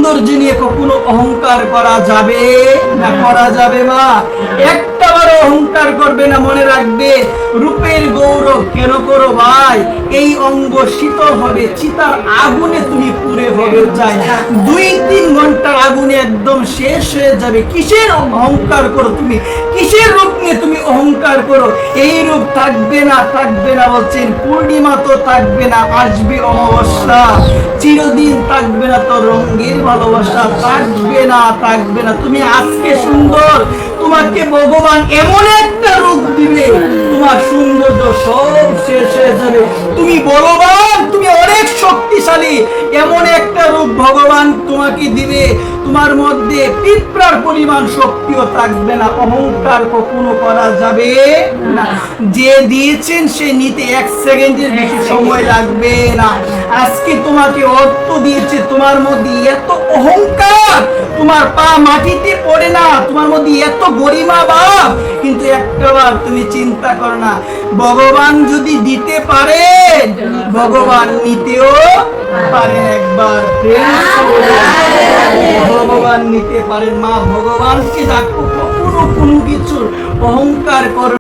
সৌন্দর্য নিয়ে কখনো অহংকার করা যাবে না? করা যাবে মা? একটাবারও অহংকার করবে না, মনে রাখবে। রূপের গৌরব কেন করো ভাই? এই অঙ্গ শীতল হবে, চিতার আগুনে তুমি পুড়ে হবে চাই, 2-3 ঘন্টার আগুনে একদম শেষ হয়ে যাবে। কিসের অহংকার করো তুমি? কিসের রূপ নিয়ে তুমি অহংকার করো? এই রূপ থাকবে না, থাকবে না বলছেন। পূর্ণিমা তো থাকবে না, আসবে অমাবস্যা। চিরদিন থাকবে না তোর রঙের ভালোবাসা, থাকবে না, থাকবে না। তুমি আজকে সুন্দর, তোমাকে ভগবান এমন একটা রূপ দিবে, তোমার সৌন্দর্য সব শেষ হয়ে যাবে। তুমি বলবান, তুমি অনেক শক্তিশালী, এমন একটা রূপ ভগবান তোমাকে দিবে, তোমার মধ্যে পিঁপড়ার পরিমাণ শক্তিও থাকবে না। অহংকার কখনো করা যাবে না। যে দিয়েছেন সে নিতে 1 সেকেন্ডের বেশি সময় লাগবে না। আজকে তোমাকে অর্থ দিয়েছে, তোমার মধ্যে এত অহংকার, তোমার পা মাটিতে পড়ে না, তোমার মধ্যে এত গরিমা ভাব, কিন্তু একটাবার তুমি চিন্তা করো না, ভগবান যদি দিতে পারে, ভগবান নিতেও পারেন। একবার ভগবান নিতে পারেন। মা ভগবানকে ডাকো, কখনো কোনো কিছুর অহংকার করো।